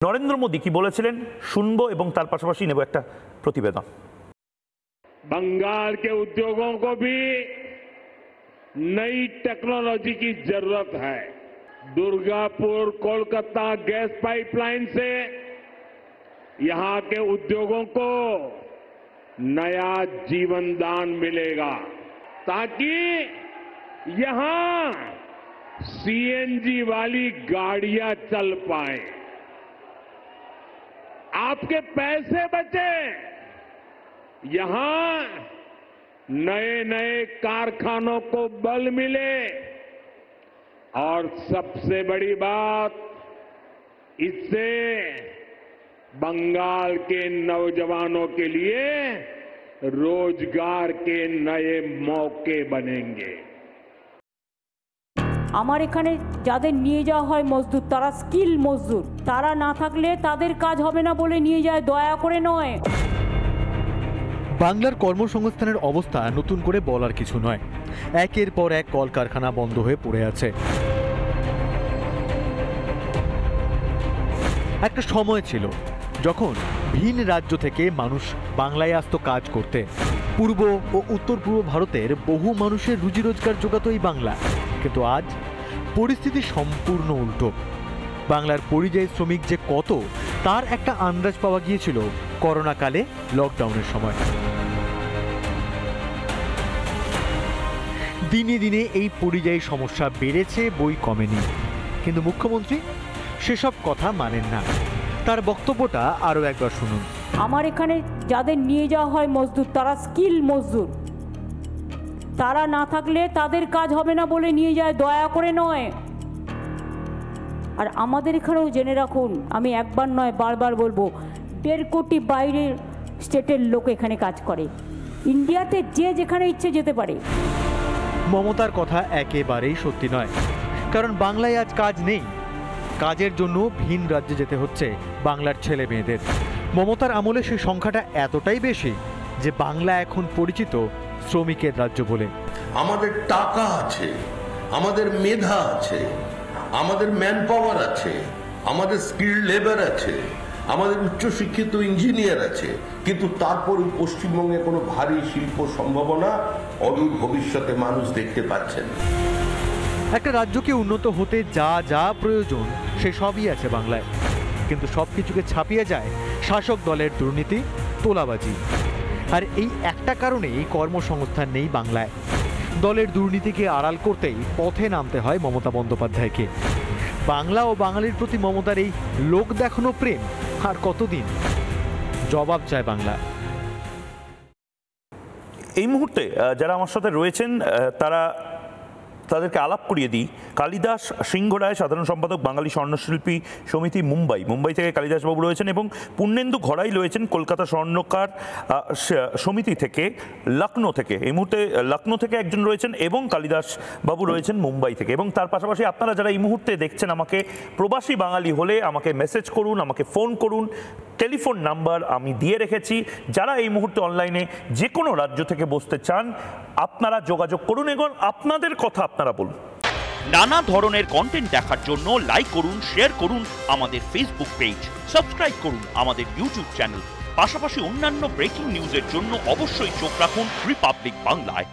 নরেন্দ্র মোদী কি বলেছিলেন শুনবো এবং তার পাশাপাশি নেব একটা প্রতিবেদন। बंगाल के उद्योगों को भी नई टेक्नोलॉजी की जरूरत है। दुर्गापुर कोलकाता गैस पाइपलाइन से यहां के उद्योगों को नया जीवन दान मिलेगा ताकि यहां सीएनजी वाली गाड़ियां चल पाए, आपके पैसे बचे, यहां नए नए कारखानों को बल मिले और सबसे बड़ी बात, इससे बंगाल के नौजवानों के लिए रोजगार के नए मौके बनेंगे। আমার এখানে যাদের নিয়ে যাওয়া হয় মজদুর, তারা স্কিল মজদুর, তারা না থাকলে তাদের কাজ হবে না বলে নিয়ে যায়, দয়া করে নয়। বাংলার কর্মসংস্থানের অবস্থা নতুন করে বলার কিছু নয়। একের পর এক কলকারখানা বন্ধ হয়ে পড়ে আছে। একটা সময় ছিল যখন ভিন রাজ্য থেকে মানুষ বাংলায় আসতো কাজ করতে। পূর্ব ও উত্তর পূর্ব ভারতের বহু মানুষের রুজি রোজগার জোগাতো এই বাংলা। কিন্তু আজ পরিস্থিতি সম্পূর্ণ উল্টো। বাংলার পরিযায়ী শ্রমিক যে কত তার একটা আন্দাজ পাওয়া গিয়েছিল করোনাকালে, লকডাউনের সময়। দিনে দিনে এই পরিযায়ী সমস্যা বেড়েছে, বই কমেনি। কিন্তু মুখ্যমন্ত্রী সেসব কথা মানেন না। তার বক্তব্যটা আরও একবার শুনুন। আমার এখানে যাদের নিয়ে যাওয়া হয় মজদুর, তারা স্কিল মজদুর, তারা না থাকলে তাদের কাজ হবে না বলে নিয়ে যায়, দয়া করে নয়। আর আমাদের এখানেও জেনে রাখুন, আমি একবার নয় বারবার বলবো, 1.5 কোটি বাইরের স্টেটের লোক এখানে কাজ করে। ইন্ডিয়াতে যে যেখানে ইচ্ছে যেতে পারে। মমতার কথা একেবারেই সত্যি নয়, কারণ বাংলায় আজ কাজ নেই। কাজের জন্য ভিন রাজ্যে যেতে হচ্ছে বাংলার ছেলে মেয়েদের। মমতার আমলে সেই সংখ্যাটা এতটাই বেশি যে বাংলা এখন পরিচিত শ্রমিকের রাজ্য বলে। আমাদের টাকা আছে, আমাদের মেধা আছে, আমাদের ম্যান পাওয়ার আছে, আমাদের স্কিল্ড লেবার আছে, আমাদের উচ্চশিক্ষিত ইঞ্জিনিয়ার আছে, কিন্তু তারপরে পশ্চিমবঙ্গে কোনো ভারী শিল্প সম্ভাবনা অদূর ভবিষ্যতে মানুষ দেখতে পাচ্ছেন। একটা রাজ্যকে উন্নত হতে যা যা প্রয়োজন সে সবই আছে বাংলায়, কিন্তু সবকিছুকে ছাপিয়ে যায় শাসক দলের দুর্নীতি, তোলাবাজি। আর এই একটা কারণেই কর্মসংস্থান নেই বাংলায়। দলের দুর্নীতিকে আড়াল করতেই পথে নামতে হয় মমতা বন্দ্যোপাধ্যায়কে। বাংলা ও বাঙালির প্রতি মমতার এই লোক দেখানো প্রেম আর কতদিন? জবাব চায় বাংলা। এই মুহূর্তে যারা আমার সাথে রয়েছেন তাদেরকে আলাপ করিয়ে দিই। কালিদাস সিংহ রায়, সাধারণ সম্পাদক, বাঙালি স্বর্ণশিল্পী সমিতি, মুম্বাই থেকে কালিদাসবাবু রয়েছেন, এবং পূর্ণেন্দু ঘড়াই রয়েছেন কলকাতা স্বর্ণকার সমিতি থেকে, লখনৌ থেকে। এই মুহূর্তে লখনৌ থেকে একজন রয়েছেন এবং কালিদাস বাবু রয়েছেন মুম্বাই থেকে। এবং তার পাশাপাশি আপনারা যারা এই মুহূর্তে দেখছেন, আমাকে প্রবাসী বাঙালি হলে আমাকে মেসেজ করুন, আমাকে ফোন করুন। টেলিফোন নাম্বার আমি দিয়ে রেখেছি। যারা এই মুহূর্তে অনলাইনে যে কোনো রাজ্য থেকে বসতে চান, আপনারা যোগাযোগ করুন এবং আপনাদের কথা আপনারা বলুন। নানা ধরনের কন্টেন্ট দেখার জন্য লাইক করুন, শেয়ার করুন আমাদের ফেসবুক পেজ, সাবস্ক্রাইব করুন আমাদের ইউটিউব চ্যানেল। পাশাপাশি অন্যান্য ব্রেকিং নিউজের জন্য অবশ্যই চোখ রাখুন রিপাবলিক বাংলায়।